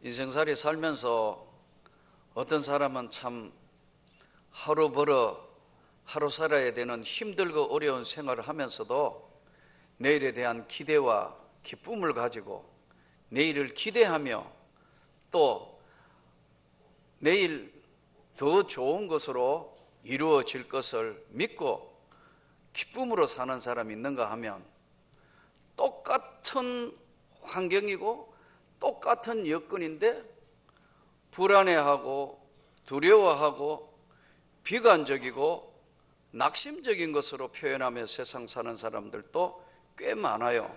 인생살이 살면서 어떤 사람은 참 하루 벌어 하루 살아야 되는 힘들고 어려운 생활을 하면서도 내일에 대한 기대와 기쁨을 가지고 내일을 기대하며 또 내일 더 좋은 것으로 이루어질 것을 믿고 기쁨으로 사는 사람이 있는가 하면 똑같은 환경이고 똑같은 여건인데 불안해하고 두려워하고 비관적이고 낙심적인 것으로 표현하며 세상 사는 사람들도 꽤 많아요.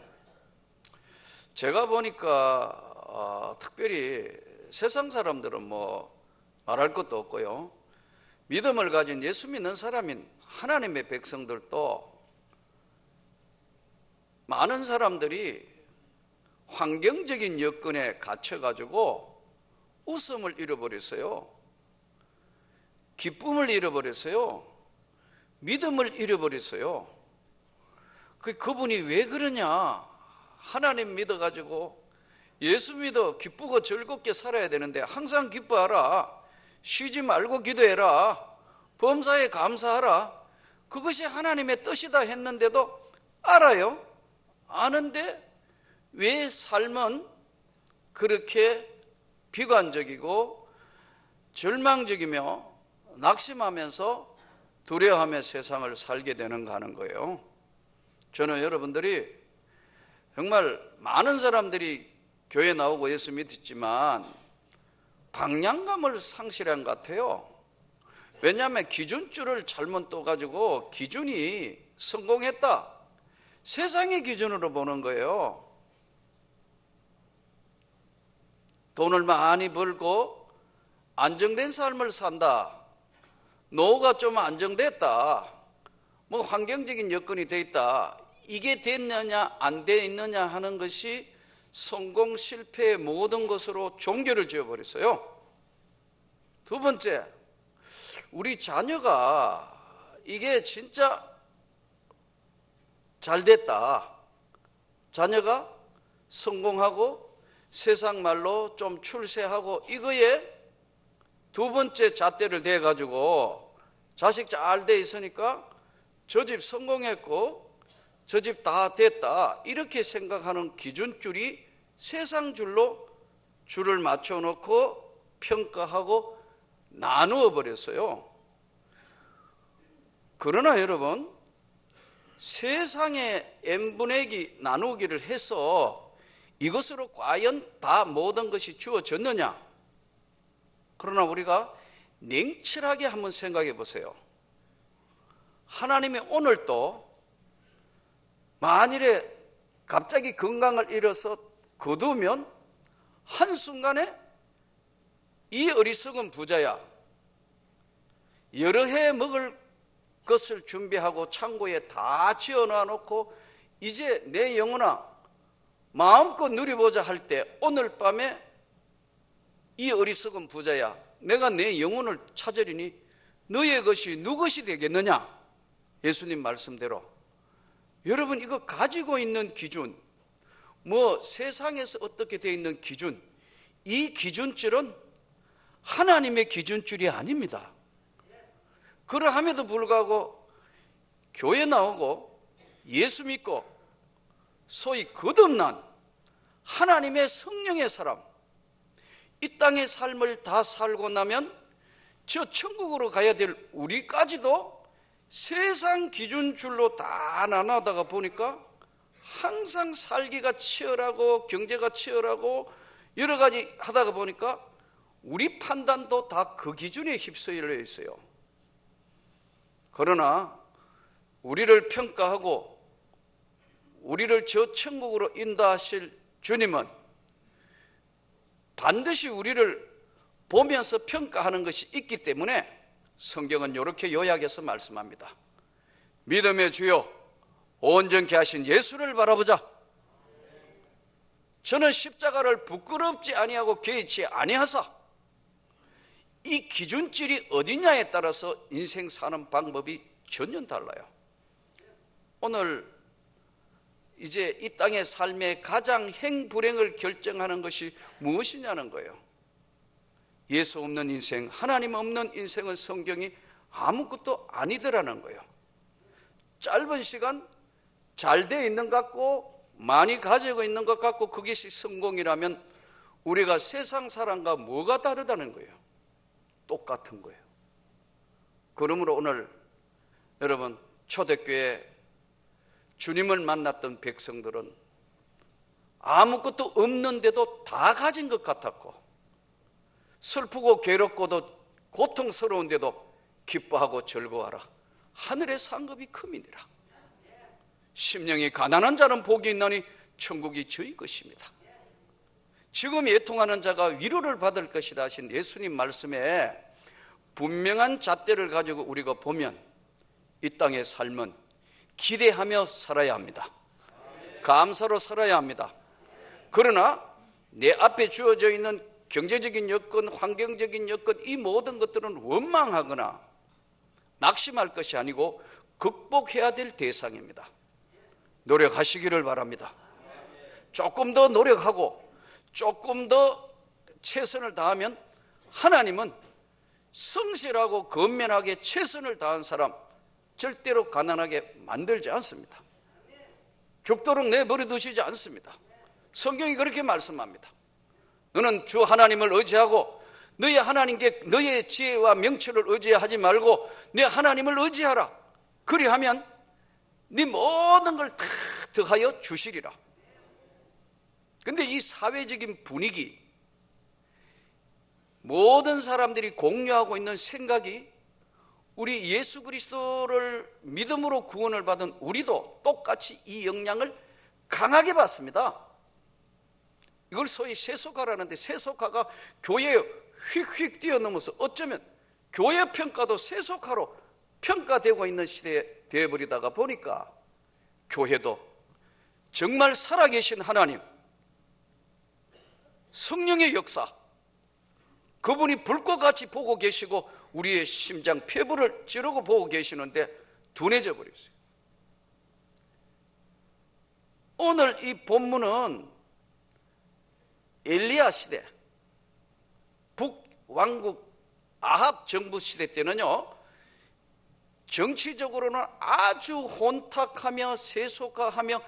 제가 보니까 특별히 세상 사람들은 뭐 말할 것도 없고요. 믿음을 가진 예수 믿는 사람인 하나님의 백성들도 많은 사람들이 환경적인 여건에 갇혀가지고 웃음을 잃어버렸어요. 기쁨을 잃어버렸어요. 믿음을 잃어버렸어요. 그분이 왜 그러냐? 하나님 믿어가지고 예수 믿어 기쁘고 즐겁게 살아야 되는데 항상 기뻐하라. 쉬지 말고 기도해라. 범사에 감사하라. 그것이 하나님의 뜻이다 했는데도 알아요. 아는데 왜 삶은 그렇게 비관적이고 절망적이며 낙심하면서 두려워하며 세상을 살게 되는가 하는 거예요. 저는 여러분들이 정말 많은 사람들이 교회 나오고 예수 믿었지만 방향감을 상실한 것 같아요. 왜냐하면 기준줄을 잘못 떠가지고 기준이 성공했다. 세상의 기준으로 보는 거예요. 돈을 많이 벌고 안정된 삶을 산다. 노후가 좀 안정됐다. 뭐 환경적인 여건이 돼 있다. 이게 됐느냐 안 돼 있느냐 하는 것이 성공 실패의 모든 것으로 종교를 지어버렸어요. 두 번째, 우리 자녀가 이게 진짜 잘 됐다. 자녀가 성공하고 세상 말로 좀 출세하고 이거에 두 번째 잣대를 대가지고 자식 잘 돼 있으니까 저 집 성공했고 저 집 다 됐다 이렇게 생각하는 기준줄이 세상 줄로 줄을 맞춰놓고 평가하고 나누어 버렸어요. 그러나 여러분, 세상의 n분의 나누기를 해서 이것으로 과연 다 모든 것이 주어졌느냐? 그러나 우리가 냉철하게 한번 생각해 보세요. 하나님이 오늘도 만일에 갑자기 건강을 잃어서 거두면 한순간에 이 어리석은 부자야, 여러 해 먹을 것을 준비하고 창고에 다 지어놔 놓고 이제 내 영혼아 마음껏 누려보자 할 때 오늘 밤에 이 어리석은 부자야, 내가 내 영혼을 찾으리니 너의 것이 누구 것이 되겠느냐? 예수님 말씀대로. 여러분, 이거 가지고 있는 기준, 뭐 세상에서 어떻게 되어 있는 기준, 이 기준줄은 하나님의 기준줄이 아닙니다. 그러함에도 불구하고 교회 나오고 예수 믿고 소위 거듭난 하나님의 성령의 사람, 이 땅의 삶을 다 살고 나면 저 천국으로 가야 될 우리까지도 세상 기준줄로 다 나눠다가 보니까 항상 살기가 치열하고 경제가 치열하고 여러 가지 하다가 보니까 우리 판단도 다 그 기준에 휩쓸려 있어요. 그러나 우리를 평가하고 우리를 저 천국으로 인도하실 주님은 반드시 우리를 보면서 평가하는 것이 있기 때문에 성경은 이렇게 요약해서 말씀합니다. 믿음의 주요 온전케 하신 예수를 바라보자. 저는 십자가를 부끄럽지 아니하고 개의치 아니하사. 이 기준줄이 어디냐에 따라서 인생 사는 방법이 전혀 달라요. 오늘 이제 이 땅의 삶의 가장 행불행을 결정하는 것이 무엇이냐는 거예요. 예수 없는 인생, 하나님 없는 인생은 성경이 아무것도 아니더라는 거예요. 짧은 시간 잘 돼 있는 것 같고 많이 가지고 있는 것 같고 그것이 성공이라면 우리가 세상 사람과 뭐가 다르다는 거예요? 똑같은 거예요. 그러므로 오늘 여러분 초대교회 주님을 만났던 백성들은 아무것도 없는데도 다 가진 것 같았고 슬프고 괴롭고도 고통스러운데도 기뻐하고 즐거워하라. 하늘의 상급이 큼이니라. 심령이 가난한 자는 복이 있나니 천국이 저희 것입니다. 지금 애통하는 자가 위로를 받을 것이다 하신 예수님 말씀에 분명한 잣대를 가지고 우리가 보면 이 땅의 삶은 기대하며 살아야 합니다. 감사로 살아야 합니다. 그러나 내 앞에 주어져 있는 경제적인 여건, 환경적인 여건, 이 모든 것들은 원망하거나 낙심할 것이 아니고 극복해야 될 대상입니다. 노력하시기를 바랍니다. 조금 더 노력하고 조금 더 최선을 다하면 하나님은 성실하고 건면하게 최선을 다한 사람 절대로 가난하게 만들지 않습니다. 죽도록 내버려 두시지 않습니다. 성경이 그렇게 말씀합니다. 너는 주 하나님을 의지하고 너희 하나님께 너의 지혜와 명철을 의지하지 말고 내 하나님을 의지하라. 그리하면 네 모든 걸 다 더하여 주시리라. 근데 이 사회적인 분위기, 모든 사람들이 공유하고 있는 생각이 우리 예수 그리스도를 믿음으로 구원을 받은 우리도 똑같이 이 영향을 강하게 받습니다. 이걸 소위 세속화라는데 세속화가 교회에 휙휙 뛰어넘어서 어쩌면 교회 평가도 세속화로 평가되고 있는 시대에 되어버리다가 보니까 교회도 정말 살아계신 하나님, 성령의 역사, 그분이 불꽃같이 보고 계시고 우리의 심장 폐부를 찌르고 보고 계시는데 둔해져 버렸어요. 오늘 이 본문은 엘리야 시대, 북왕국 아합 정부 시대 때는요, 정치적으로는 아주 혼탁하며 세속화하며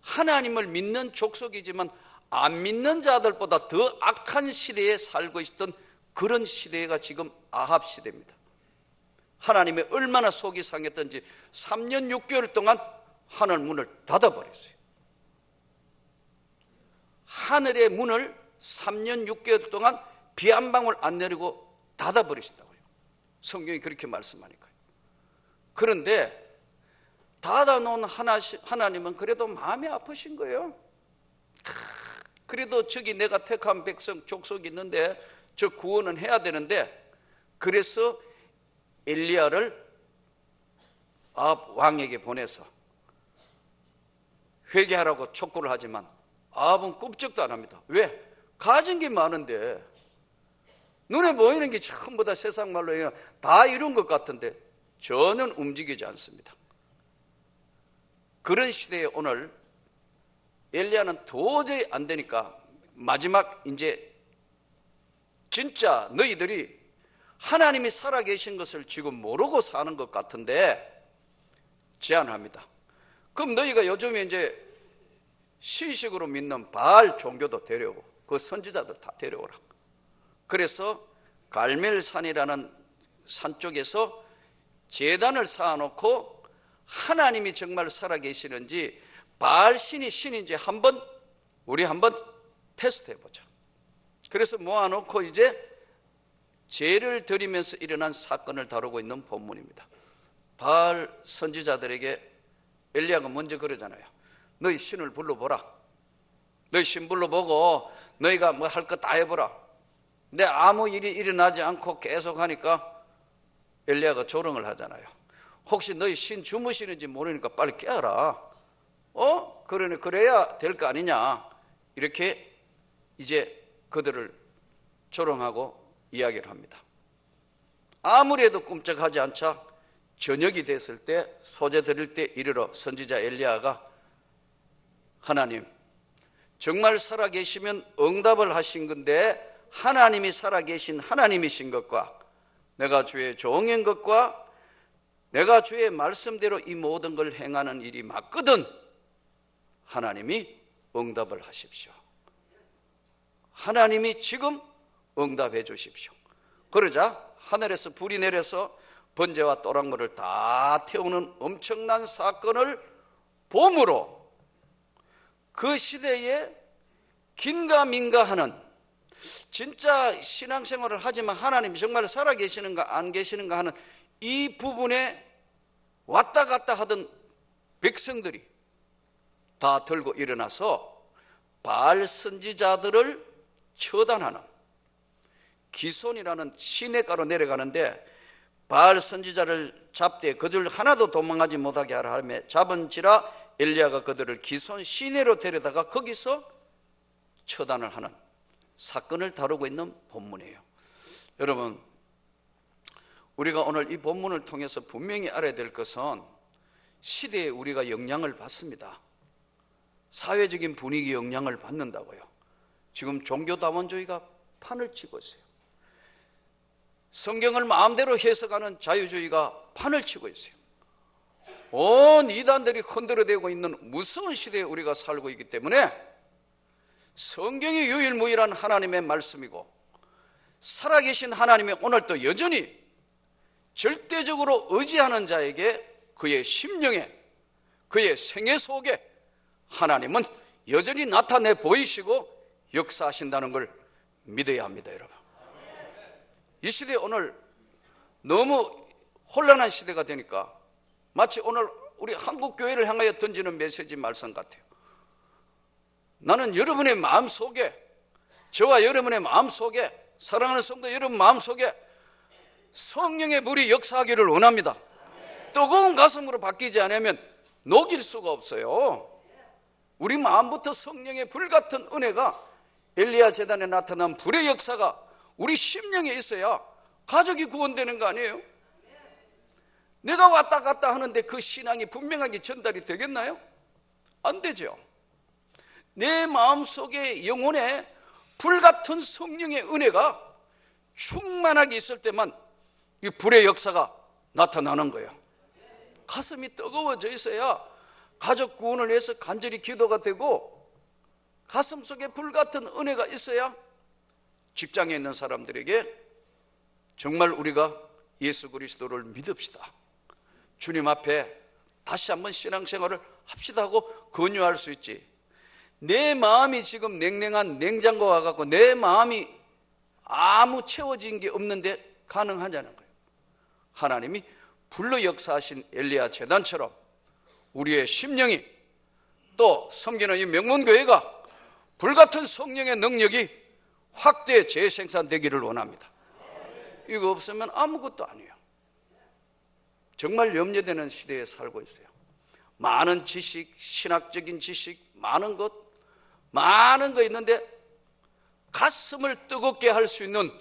하나님을 믿는 족속이지만 안 믿는 자들보다 더 악한 시대에 살고 있었던 그런 시대가 지금 아합 시대입니다. 하나님이 얼마나 속이 상했던지 3년 6개월 동안 하늘 문을 닫아버렸어요. 하늘의 문을 3년 6개월 동안 비 한 방울 안 내리고 닫아버리신다고요. 성경이 그렇게 말씀하니까요. 그런데 닫아놓은 하나님은 그래도 마음이 아프신 거예요. 그래도 저기 내가 택한 백성 족속이 있는데 저 구원은 해야 되는데, 그래서 엘리야를 아합 왕에게 보내서 회개하라고 촉구를 하지만 아합은 꼼짝도 안 합니다. 왜? 가진 게 많은데, 눈에 보이는 게 전부 다 세상 말로 다 이룬 것 같은데 전혀 움직이지 않습니다. 그런 시대에 오늘 엘리야는 도저히 안 되니까 마지막 이제 진짜 너희들이 하나님이 살아계신 것을 지금 모르고 사는 것 같은데 제안합니다. 그럼 너희가 요즘에 이제 시식으로 믿는 바알 종교도 데려오고 그 선지자들 다 데려오라. 그래서 갈멜산이라는 산 쪽에서 제단을 쌓아놓고 하나님이 정말 살아계시는지 바알 신이 신인지 우리 한번 테스트해보자. 그래서 모아놓고 이제 제를 드리면서 일어난 사건을 다루고 있는 본문입니다. 바알 선지자들에게 엘리야가 먼저 그러잖아요. 너희 신을 불러보라. 너희 신 불러보고 너희가 뭐 할 거 다 해보라. 근데 아무 일이 일어나지 않고 계속 하니까 엘리야가 조롱을 하잖아요. 혹시 너희 신 주무시는지 모르니까 빨리 깨어라. 그래야 될 거 아니냐. 이렇게 이제 그들을 조롱하고 이야기를 합니다. 아무리 해도 꼼짝하지 않자 저녁이 됐을 때 소재 드릴 때 이르러 선지자 엘리야가 하나님, 정말 살아계시면 응답을 하신 건데 하나님이 살아계신 하나님이신 것과 내가 주의 종인 것과 내가 주의 말씀대로 이 모든 걸 행하는 일이 맞거든 하나님이 응답을 하십시오. 하나님이 지금 응답해 주십시오. 그러자 하늘에서 불이 내려서 번제와 또랑물을 다 태우는 엄청난 사건을 봄으로 그 시대에 긴가민가하는, 진짜 신앙생활을 하지만 하나님이 정말 살아계시는가 안 계시는가 하는 이 부분에 왔다 갔다 하던 백성들이 다 들고 일어나서 바알 선지자들을 처단하는, 기손이라는 시내가로 내려가는데 바알 선지자를 잡되 그들 하나도 도망하지 못하게 하라 하며 잡은지라 엘리야가 그들을 기손 시내로 데려다가 거기서 처단을 하는 사건을 다루고 있는 본문이에요. 여러분, 우리가 오늘 이 본문을 통해서 분명히 알아야 될 것은 시대에 우리가 영향을 받습니다. 사회적인 분위기 영향을 받는다고요. 지금 종교다원주의가 판을 치고 있어요. 성경을 마음대로 해석하는 자유주의가 판을 치고 있어요. 온 이단들이 흔들어대고 있는 무서운 시대에 우리가 살고 있기 때문에 성경이 유일무이한 하나님의 말씀이고 살아계신 하나님이 오늘도 여전히 절대적으로 의지하는 자에게 그의 심령에, 그의 생애 속에 하나님은 여전히 나타내 보이시고 역사하신다는 걸 믿어야 합니다, 여러분. 이 시대 오늘 너무 혼란한 시대가 되니까 마치 오늘 우리 한국 교회를 향하여 던지는 메시지 말씀 같아요. 나는 여러분의 마음 속에, 저와 여러분의 마음 속에, 사랑하는 성도 여러분 마음 속에 성령의 불이 역사하기를 원합니다. 뜨거운 가슴으로 바뀌지 않으면 녹일 수가 없어요. 우리 마음부터 성령의 불 같은 은혜가, 엘리야 제단에 나타난 불의 역사가 우리 심령에 있어야 가족이 구원되는 거 아니에요? 내가 왔다 갔다 하는데 그 신앙이 분명하게 전달이 되겠나요? 안 되죠. 내 마음속에 영혼에 불같은 성령의 은혜가 충만하게 있을 때만 이 불의 역사가 나타나는 거예요. 가슴이 뜨거워져 있어야 가족 구원을 위해서 간절히 기도가 되고, 가슴 속에 불같은 은혜가 있어야 직장에 있는 사람들에게 정말 우리가 예수 그리스도를 믿읍시다, 주님 앞에 다시 한번 신앙생활을 합시다 하고 권유할 수 있지. 내 마음이 지금 냉랭한 냉장고와 같고 내 마음이 아무 채워진 게 없는데 가능하냐는 거예요. 하나님이 불로 역사하신 엘리야 제단처럼 우리의 심령이, 또 섬기는 이 명문교회가 불같은 성령의 능력이 확대 재생산되기를 원합니다. 이거 없으면 아무것도 아니에요. 정말 염려되는 시대에 살고 있어요. 많은 지식, 신학적인 지식, 많은 거 있는데 가슴을 뜨겁게 할 수 있는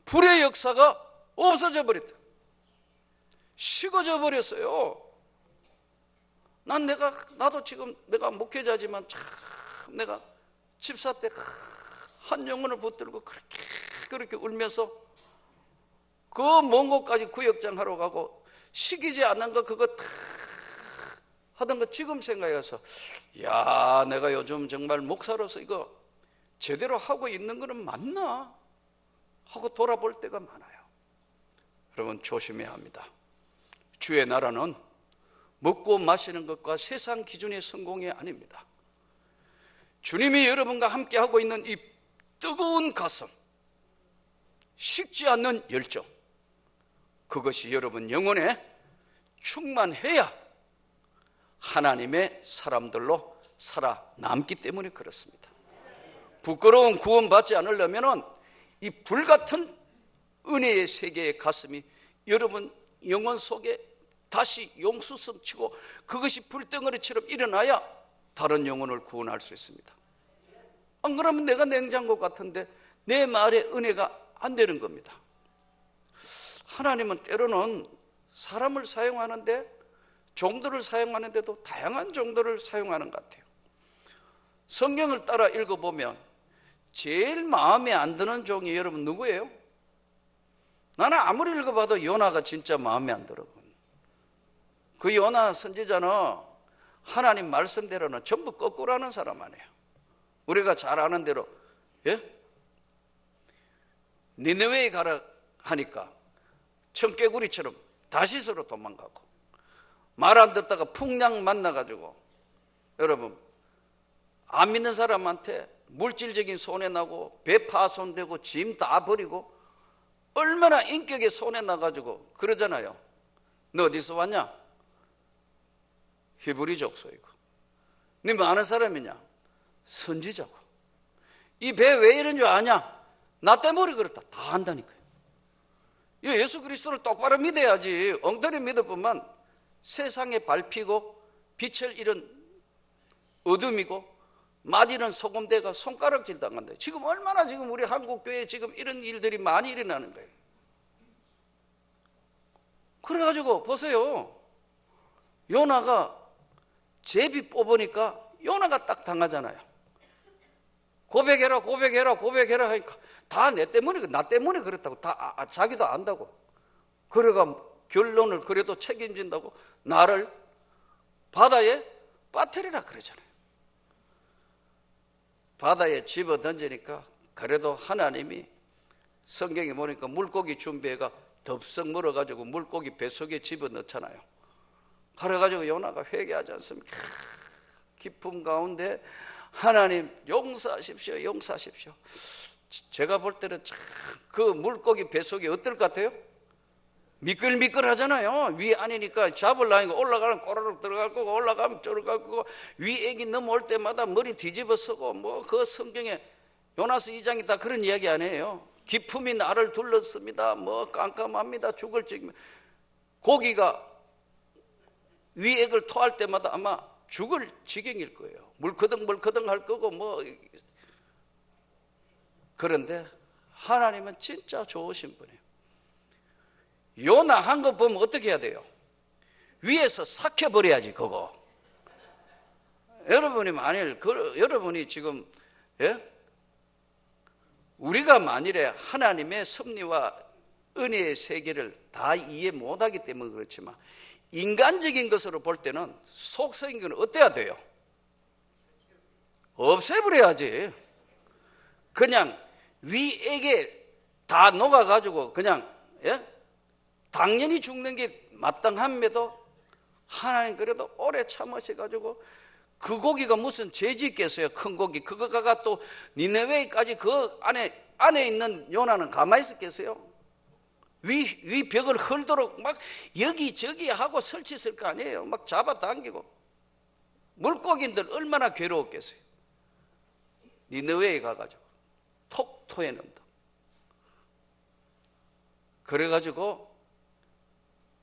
불의 역사가 없어져 버렸다. 식어져 버렸어요. 나도 지금 내가 목회자지만 참 내가 집사 때 한 영혼을 붙들고 그렇게 울면서 그 먼 곳까지 구역장 하러 가고 시키지 않는 거 그거 다 하던 거 지금 생각해서, 야, 내가 요즘 정말 목사로서 이거 제대로 하고 있는 거는 맞나 하고 돌아볼 때가 많아요. 여러분, 조심해야 합니다. 주의 나라는 먹고 마시는 것과 세상 기준의 성공이 아닙니다. 주님이 여러분과 함께 하고 있는 이 뜨거운 가슴, 식지 않는 열정, 그것이 여러분 영혼에 충만해야 하나님의 사람들로 살아남기 때문에 그렇습니다. 부끄러운 구원받지 않으려면 이 불같은 은혜의 세계의 가슴이 여러분 영혼 속에 다시 용수성치고 그것이 불덩어리처럼 일어나야 다른 영혼을 구원할 수 있습니다. 안 그러면 내가 냉장고 같은데 내 말에 은혜가 안 되는 겁니다. 하나님은 때로는 사람을 사용하는데, 종들을 사용하는데도 다양한 종들을 사용하는 것 같아요. 성경을 따라 읽어보면 제일 마음에 안 드는 종이 여러분 누구예요? 나는 아무리 읽어봐도 요나가 진짜 마음에 안 들어. 그 요나 선지자는 하나님 말씀대로는 전부 거꾸로 하는 사람 아니에요. 우리가 잘 아는 대로, 예? 니느웨에 가라 하니까 청개구리처럼 다시스로 도망가고, 말 안 듣다가 풍랑 만나가지고, 여러분 안 믿는 사람한테 물질적인 손해나고 배 파손되고 짐 다 버리고 얼마나 인격에 손해나가지고 그러잖아요. 너 어디서 왔냐? 히브리 족속이고. 네 뭐 아는 사람이냐? 선지자고. 이 배 왜 이런 줄 아냐? 나 때문에 그렇다. 다 안다니까요. 예수 그리스도를 똑바로 믿어야지. 엉터리 믿어보면 세상에 밟히고 빛을 잃은 어둠이고 맛 잃은 소금대가 손가락질 당한다. 지금 얼마나 지금 우리 한국교회에 지금 이런 일들이 많이 일어나는 거예요. 그래가지고 보세요. 요나가 제비 뽑으니까 요나가 딱 당하잖아요. 고백해라 고백해라 고백해라 하니까 다 내 때문에, 나 때문에 그랬다고 다 자기도 안다고. 그래가 결론을 그래도 책임진다고 나를 바다에 빠뜨리라 그러잖아요. 바다에 집어 던지니까 그래도 하나님이 성경에 보니까 물고기 준비해가 덥석 물어가지고 물고기 뱃속에 집어 넣잖아요. 그래가지고 요나가 회개하지 않습니까? 깊은 가운데 하나님 용서하십시오 용서하십시오. 제가 볼 때는 참 그 물고기 뱃속이 어떨 것 같아요? 미끌미끌하잖아요. 위 아니니까 잡으려니까 올라가면 꼬르륵 들어갈 거고 올라가면 쪼르갈 거고 위 애기 넘어올 때마다 머리 뒤집어 서고 뭐 그 성경에 요나서 2장이 다 그런 이야기 아니에요. 기품이 나를 둘렀습니다. 뭐 깜깜합니다. 죽을 지경. 고기가 위 액을 토할 때마다 아마 죽을 지경일 거예요. 물커덩물커덩 할 거고 뭐. 그런데 하나님은 진짜 좋으신 분이에요. 요나 한 거 보면 어떻게 해야 돼요? 위에서 삭혀버려야지 그거. 여러분이 만일 여러분이 지금 우리가 만일에 하나님의 섭리와 은혜의 세계를 다 이해 못하기 때문에 그렇지만 인간적인 것으로 볼 때는 속성인 건 어때야 돼요? 없애버려야지. 그냥 위에게 다 녹아가지고 그냥 당연히 죽는 게 마땅함에도 하나님 그래도 오래 참으셔가지고 그 고기가 무슨 죄지 있겠어요? 큰 고기 그거가 또 니네웨까지 그 안에 있는 요나는 가만히 있었겠어요? 위 벽을 헐도록 막 여기저기 하고 설치했을 거 아니에요. 막 잡아당기고 물고기들 얼마나 괴로웠겠어요. 니네웨에 가가지고 톡 토해낸다. 그래가지고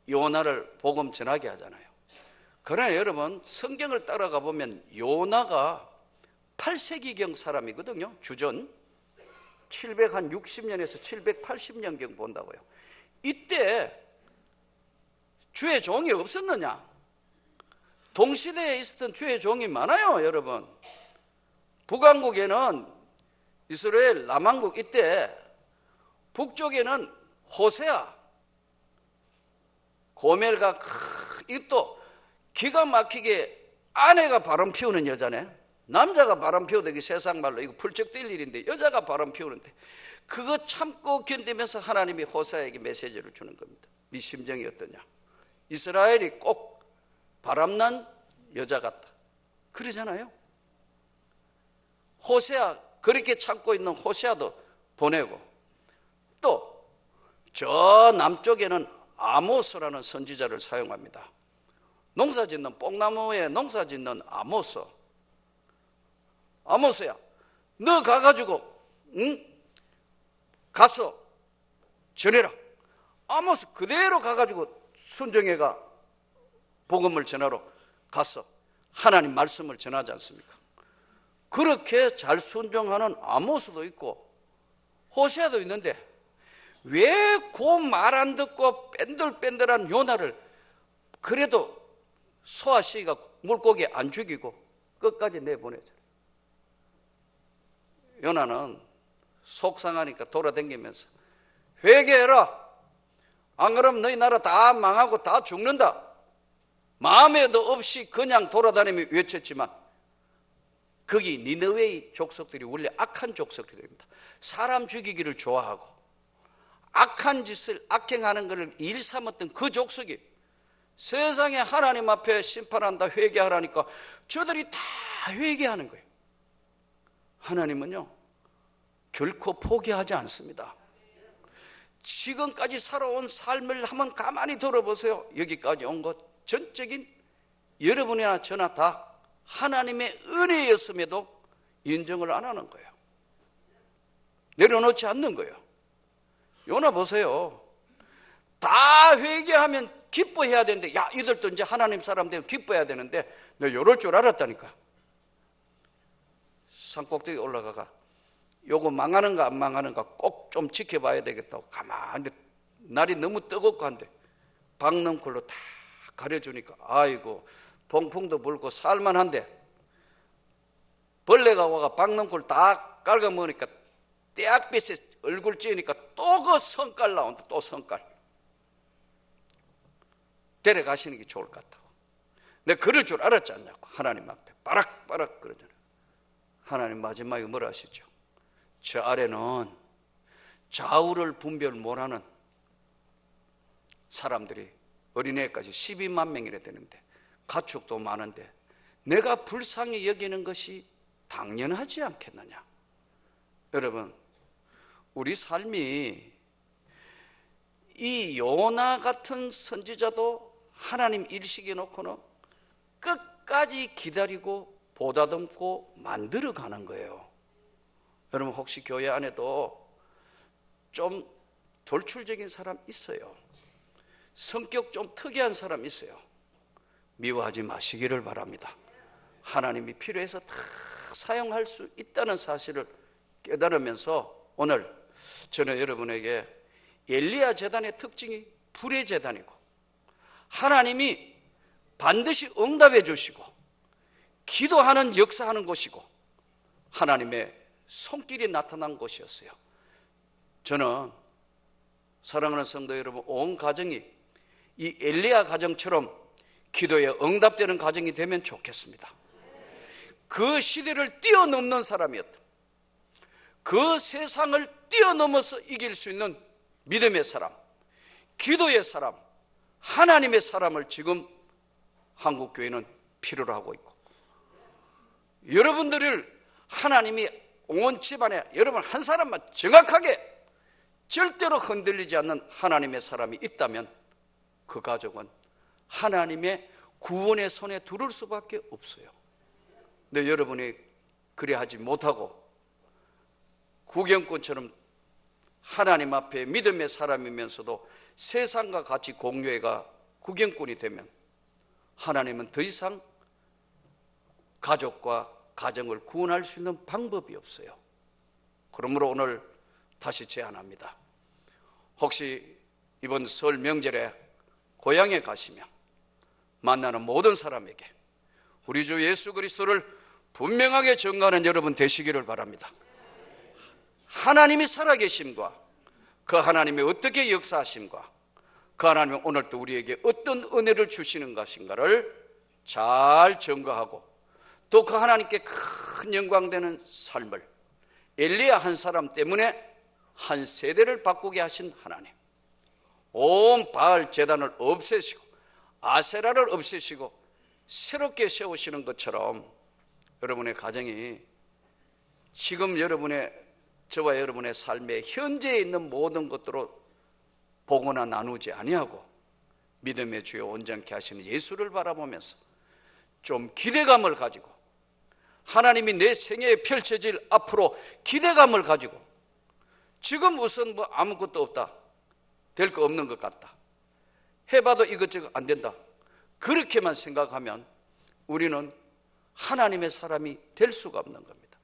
요나를 복음 전하게 하잖아요. 그러나 여러분 성경을 따라가 보면 요나가 8세기경 사람이거든요. 주전 760년에서 780년경 본다고요. 이때 주의 종이 없었느냐? 동시대에 있었던 주의 종이 많아요. 여러분 북왕국에는 이스라엘, 남왕국 이때 북쪽에는 호세아, 고멜가 이것도 기가 막히게 아내가 바람 피우는 여자네. 남자가 바람 피우는 게 세상 말로 이거 불쩍 뛸 일인데 여자가 바람 피우는데 그거 참고 견디면서 하나님이 호세아에게 메시지를 주는 겁니다. 네 심정이 어떠냐? 이스라엘이 꼭 바람난 여자 같다. 그러잖아요. 호세아 그렇게 참고 있는 호세아도 보내고 또 저 남쪽에는 아모스라는 선지자를 사용합니다. 농사짓는 뽕나무에 농사짓는 아모스야 너 가가지고 가서 전해라. 아모스 그대로 가가지고 순정애가 복음을 전하러 가서 하나님 말씀을 전하지 않습니까? 그렇게 잘 순종하는 아모스도 있고 호세아도 있는데 왜 그 말 안 듣고 뺀들뺀들한 요나를 그래도 소아씨가 물고기 안 죽이고 끝까지 내보내잖아요. 요나는 속상하니까 돌아다니면서 회개해라. 안 그러면 너희 나라 다 망하고 다 죽는다. 마음에도 없이 그냥 돌아다니며 외쳤지만 거기 니느웨의 족속들이 원래 악한 족속들입니다. 사람 죽이기를 좋아하고 악한 짓을 악행하는 것을 일삼았던 그 족속이 세상에 하나님 앞에 심판한다 회개하라니까 저들이 다 회개하는 거예요. 하나님은요 결코 포기하지 않습니다. 지금까지 살아온 삶을 한번 가만히 돌아보세요. 여기까지 온 것 전적인 여러분이나 저나 다 하나님의 은혜였음에도 인정을 안 하는 거예요. 내려놓지 않는 거예요. 요나 보세요. 다 회개하면 기뻐해야 되는데, 야 이들도 이제 하나님 사람 되면 기뻐해야 되는데 너 이럴 줄 알았다니까. 산꼭대기 올라가가 요거 망하는가 안 망하는가 꼭 좀 지켜봐야 되겠다고 가만히 날이 너무 뜨겁고 한데 박넝쿨로 다 가려주니까 아이고 봉풍도 불고 살만한데 벌레가 와가 박넝쿨 다 깔아먹으니까 떼약빛에 얼굴 찌으니까 또 그 성깔 나온다. 또 성깔 데려가시는 게 좋을 것 같다고. 내가 그럴 줄 알았지 않냐고. 하나님 앞에 바락바락 그러잖아요. 하나님 마지막에 뭐라 하시죠? 저 아래는 좌우를 분별 못하는 사람들이 어린애까지 12만 명이나 되는데 가축도 많은데 내가 불쌍히 여기는 것이 당연하지 않겠느냐. 여러분 우리 삶이 이 요나 같은 선지자도 하나님 일식해 놓고는 끝까지 기다리고 보다듬고 만들어가는 거예요. 여러분 혹시 교회 안에도 좀 돌출적인 사람 있어요? 성격 좀 특이한 사람 있어요? 미워하지 마시기를 바랍니다. 하나님이 필요해서 다 사용할 수 있다는 사실을 깨달으면서 오늘 저는 여러분에게 엘리야 제단의 특징이 불의 제단이고 하나님이 반드시 응답해 주시고 기도하는 역사하는 곳이고 하나님의 손길이 나타난 곳이었어요. 저는 사랑하는 성도 여러분 온 가정이 이 엘리야 가정처럼 기도에 응답되는 가정이 되면 좋겠습니다. 그 시대를 뛰어넘는 사람이었다. 그 세상을 뛰어넘어서 이길 수 있는 믿음의 사람, 기도의 사람, 하나님의 사람을 지금 한국교회는 필요로 하고 있고 여러분들을 하나님이 온 집안에 여러분 한 사람만 정확하게 절대로 흔들리지 않는 하나님의 사람이 있다면 그 가족은 하나님의 구원의 손에 두를 수밖에 없어요. 근데 여러분이 그래 하지 못하고 구경꾼처럼 하나님 앞에 믿음의 사람이면서도 세상과 같이 공유해가 구경꾼이 되면 하나님은 더 이상 가족과 가정을 구원할 수 있는 방법이 없어요. 그러므로 오늘 다시 제안합니다. 혹시 이번 설 명절에 고향에 가시면 만나는 모든 사람에게 우리 주 예수 그리스도를 분명하게 전가하는 여러분 되시기를 바랍니다. 하나님이 살아계심과 그 하나님이 어떻게 역사하심과 그 하나님이 오늘도 우리에게 어떤 은혜를 주시는 것인가를 잘 전가하고 또 그 하나님께 큰 영광되는 삶을 엘리야 한 사람 때문에 한 세대를 바꾸게 하신 하나님, 온 바알 제단을 없애시고 아세라를 없애시고 새롭게 세우시는 것처럼 여러분의 가정이 지금 저와 여러분의 삶에 현재에 있는 모든 것들로 보거나 나누지 아니하고 믿음의 주여 온전케 하시는 예수를 바라보면서 좀 기대감을 가지고 하나님이 내 생애에 펼쳐질 앞으로 기대감을 가지고 지금 우선 뭐 아무것도 없다, 될 거 없는 것 같다, 해봐도 이것저것 안 된다, 그렇게만 생각하면 우리는 하나님의 사람이 될 수가 없는 겁니다.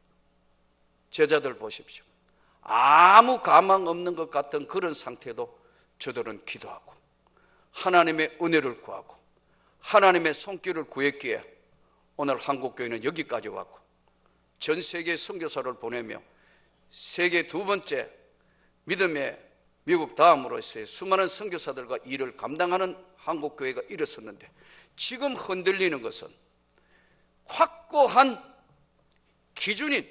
제자들 보십시오. 아무 가망 없는 것 같은 그런 상태도 저들은 기도하고 하나님의 은혜를 구하고 하나님의 손길을 구했기에 오늘 한국교회는 여기까지 왔고 전 세계 선교사를 보내며 세계 두 번째 믿음의 미국 다음으로서의 수많은 선교사들과 일을 감당하는 한국교회가 일어섰는데, 지금 흔들리는 것은 확고한 기준인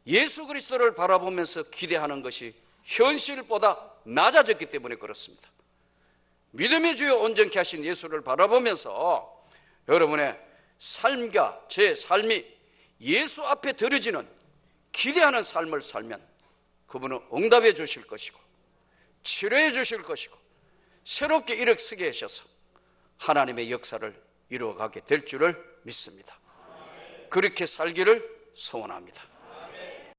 예수 그리스도를 바라보면서 기대하는 것이 현실보다 낮아졌기 때문에 그렇습니다. 믿음의 주요 온전케 하신 예수를 바라보면서 여러분의 삶과 제 삶이 예수 앞에 드려지는 기대하는 삶을 살면 그분은 응답해 주실 것이고 치료해 주실 것이고 새롭게 일어서게 하셔서 하나님의 역사를 이루어가게 될 줄을 믿습니다. 그렇게 살기를 소원합니다.